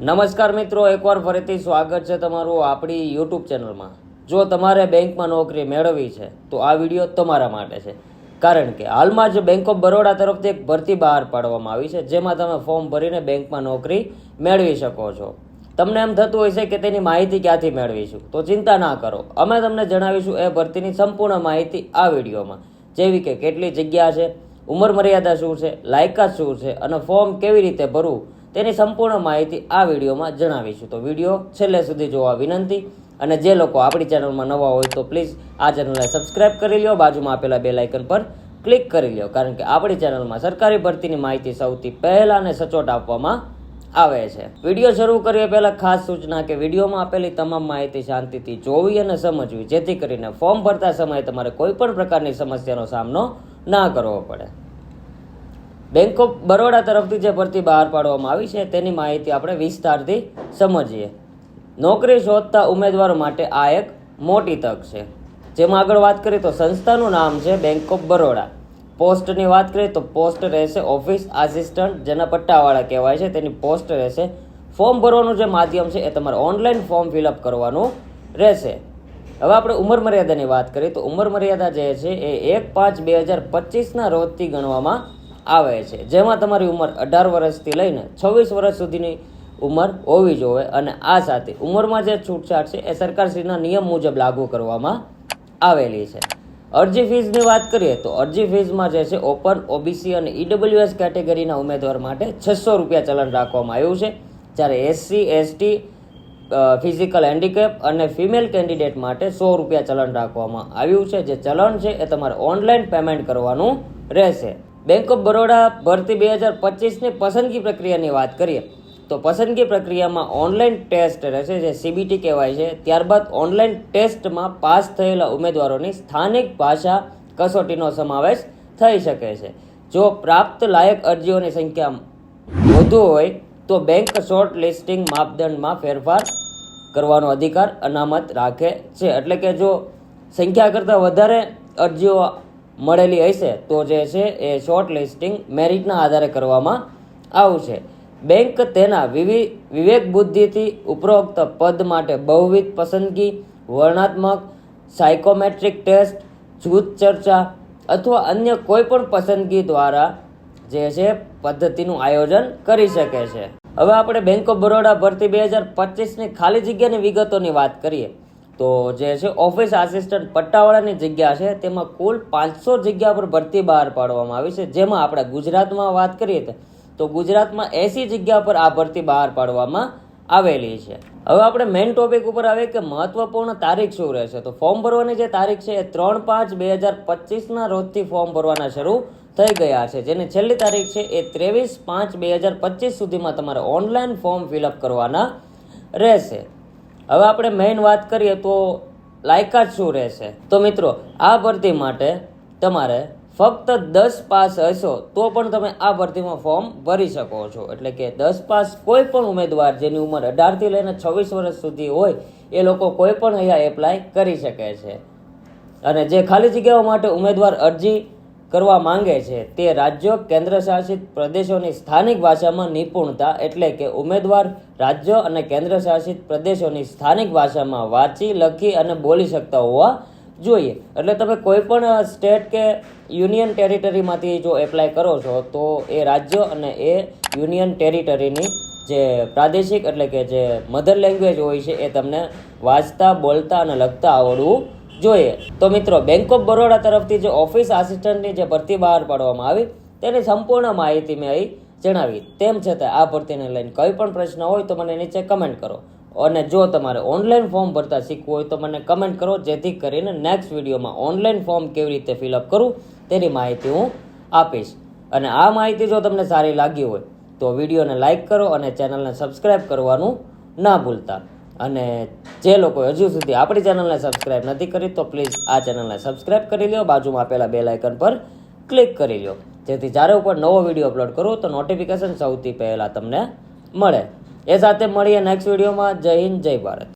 નમસ્કાર મિત્રો, એકવાર ફરીથી સ્વાગત છે તમારું આપણી યુટ્યુબ ચેનલમાં. જો તમારે બેંકમાં નોકરી મેળવવી છે તો આ વિડીયો તમારા માટે છે. કારણ કે હાલમાં જ બેંક ઓફ બરોડા તરફથી એક ભરતી બહાર પાડવામાં આવી છે, જેમાં તમે ફોર્મ ભરીને બેંકમાં નોકરી મેળવી શકો છો. તમને એમ થતું હોય છે કે તેની માહિતી ક્યાંથી મેળવીશું, તો ચિંતા ના કરો, અમે તમને જણાવીશું એ ભરતીની સંપૂર્ણ માહિતી આ વિડીયોમાં. જેવી કે કેટલી જગ્યા છે, ઉંમર મર્યાદા શું છે, લાયકાત શું છે અને ફોર્મ કેવી રીતે ભરવું તેની સંપૂર્ણ માહિતી આ વિડીયોમાં જણાવીશું. તો વિડીયો છેલ્લે સુધી જોવા વિનંતી. અને જે લોકો આપણી ચેનલમાં નવા હોય તો પ્લીઝ આ ચેનલને સબસ્ક્રાઇબ કરી લો, બાજુમાં આપેલા બેલ આઇકન પર ક્લિક કરી લો, કારણ કે આપણી ચેનલમાં સરકારી ભરતીની માહિતી સૌથી પહેલાં અને સચોટ આપવામાં આવે છે. વિડીયો શરૂ કરીએ પહેલાં ખાસ સૂચના કે વિડીયોમાં આપેલી તમામ માહિતી શાંતિથી જોવી અને સમજવી, જેથી કરીને ફોર્મ ભરતા સમયે તમારે કોઈ પણ પ્રકારની સમસ્યાનો સામનો ના કરવો પડે. બેંક ઓફ બરોડા તરફથી જે ભરતી બહાર પાડવામાં આવી છે તેની માહિતી આપણે વિસ્તારથી સમજીએ. નોકરી શોધતા ઉમેદવારો માટે આ એક મોટી તક છે. જેમાં આગળ વાત કરીએ તો સંસ્થાનું નામ છે બેંક ઓફ બરોડા. પોસ્ટની વાત કરીએ તો પોસ્ટ રહેશે ઓફિસ આસિસ્ટન્ટ, જેના પટ્ટાવાળા કહેવાય છે, તેની પોસ્ટ રહેશે. ફોર્મ ભરવાનું જે માધ્યમ છે એ તમારે ઓનલાઈન ફોર્મ ફિલઅપ કરવાનું રહેશે. હવે આપણે ઉંમર મર્યાદાની વાત કરીએ તો ઉંમર મર્યાદા જે છે એ 1/5/2025 રોજથી ગણવામાં આવે છે, જેમાં તમારી ઉંમર 18 વર્ષથી લઈને 26 વર્ષ સુધીની ઉંમર હોવી જોઈએ. અને આ સાથે ઉંમરમાં જે છૂટછાટ છે એ સરકારશ્રીના નિયમ મુજબ લાગુ કરવામાં આવેલી છે. અરજી ફીઝની વાત કરીએ તો અરજી ફીઝમાં જે છે ઓપન, ઓબીસી અને ઈડબ્લ્યુએસ કેટેગરીના ઉમેદવાર માટે 600 રૂપિયા ચલણ રાખવામાં આવ્યું છે, જ્યારે એસસી, એસટી, ફિઝિકલ હેન્ડીકેપ અને ફિમેલ કેન્ડિડેટ માટે 100 રૂપિયા ચલણ રાખવામાં આવ્યું છે. જે ચલણ છે એ તમારે ઓનલાઈન પેમેન્ટ કરવાનું રહેશે. બેંક ઓફ બરોડા ભરતી 2025ની પસંદગી પ્રક્રિયાની વાત કરીએ તો પસંદગી પ્રક્રિયામાં ઓનલાઈન ટેસ્ટ રહેશે, જે સીબીટી કહેવાય છે. ત્યારબાદ ઓનલાઈન ટેસ્ટમાં પાસ થયેલા ઉમેદવારોની સ્થાનિક ભાષા કસોટીનો સમાવેશ થઈ શકે છે. જો પ્રાપ્ત લાયક અરજીઓની સંખ્યા વધુ હોય તો બેંક શોર્ટ લિસ્ટિંગ માપદંડમાં ફેરફાર કરવાનો અધિકાર અનામત રાખે છે. એટલે કે જો સંખ્યા કરતાં વધારે અરજીઓ મળેલી હશે તો જે છે એ શોર્ટ લિસ્ટિંગ મેરિટના આધારે કરવામાં આવશે. બેંક તેના વિવેક બુદ્ધિથી ઉપરોક્ત પદ માટે બહુવિધ પસંદગી, વર્ણનાત્મક, સાયકોમેટ્રિક ટેસ્ટ, જૂથ ચર્ચા અથવા અન્ય કોઈ પણ પસંદગી દ્વારા જે છે પદ્ધતિનું આયોજન કરી શકે છે. હવે આપણે બેંક ઓફ બરોડા ભરતી 2025ની ખાલી જગ્યાની વિગતોની વાત કરીએ તો જે છે ઓફિસ આસિસ્ટન્ટ પટ્ટાવાળાની જગ્યા છે, તેમાં કુલ 500 જગ્યા પર ભરતી બહાર પાડવામાં આવી છે. જેમાં આપણે ગુજરાતમાં વાત કરીએ તો ગુજરાતમાં 80 જગ્યા પર આ ભરતી બહાર પાડવામાં આવેલી છે. હવે આપણે મેઇન ટોપિક ઉપર આવીએ કે મહત્વપૂર્ણ તારીખ શું રહેશે. તો ફોર્મ ભરવાની જે તારીખ છે એ 3/5/2025ના રોજથી ફોર્મ ભરવાના શરૂ થઈ ગયા છે, જેની છેલ્લી તારીખ છે એ 23/5/2025 સુધીમાં તમારે ઓનલાઈન ફોર્મ ફિલઅપ કરવાના રહેશે. હવે આપણે મેઇન વાત કરીએ તો લાયકાત શું રહેશે. તો મિત્રો, આ ભરતી માટે તમારે ફક્ત 10 પાસ હશો તો પણ તમે આ ભરતીમાં ફોર્મ ભરી શકો છો. એટલે કે 10 પાસ કોઈ પણ ઉમેદવાર જેની ઉંમર 18થી લઈને 26 વર્ષ સુધી હોય એ લોકો કોઈ પણ અહીંયા એપ્લાય કરી શકે છે. અને જે ખાલી જગ્યાઓ માટે ઉમેદવાર અરજી કરવા માંગે છે તે રાજ્યો, કેન્દ્રશાસિત પ્રદેશોની સ્થાનિક ભાષામાં નિપુણતા, એટલે કે ઉમેદવાર રાજ્યો અને કેન્દ્રશાસિત પ્રદેશોની સ્થાનિક ભાષામાં વાંચી, લખી અને બોલી શકતા હોવા જોઈએ. એટલે તમે કોઈ પણ સ્ટેટ કે યુનિયન ટેરિટરીમાંથી જો એપ્લાય કરો છો તો એ રાજ્યો અને એ યુનિયન ટેરિટરીની જે પ્રાદેશિક એટલે કે જે મધર લેંગ્વેજ હોય છે એ તમને વાંચતા, બોલતા અને લખતા આવડવું જોઈએ. તો મિત્રો, બેંક ઓફ બરોડા તરફથી જે ઓફિસ આસિસ્ટન્ટની જે ભરતી બહાર પાડવામાં આવી તેની સંપૂર્ણ માહિતી મેં અહીં જણાવી. તેમ છતાં આ ભરતીને લઈને કંઈ પણ પ્રશ્ન હોય તો મને નીચે કમેન્ટ કરો. અને જો તમારે ઓનલાઈન ફોર્મ ભરતા શીખવું હોય તો મને કમેન્ટ કરો, જેથી કરીને નેક્સ્ટ વિડીયોમાં ઓનલાઈન ફોર્મ કેવી રીતે ફિલઅપ કરું તેની માહિતી હું આપીશ. અને આ માહિતી જો તમને સારી લાગી હોય તો વિડીયોને લાઇક કરો અને ચેનલને સબસ્ક્રાઈબ કરવાનું ના ભૂલતા. અને જે લોકો હજુ સુધી આપણી ચેનલને સબસ્ક્રાઈબ નથી કરી તો પ્લીઝ આ ચેનલને સબસ્ક્રાઈબ કરી લો, બાજુમાં આપેલા બેલ આઇકન પર ક્લિક કરી લો, જેથી જ્યારે ઉપર નવો વિડીયો અપલોડ કરું તો નોટિફિકેશન સૌથી પહેલાં તમને મળે. એ સાથે મળીએ નેક્સ્ટ વિડીયોમાં. જય હિન્દ, જય ભારત.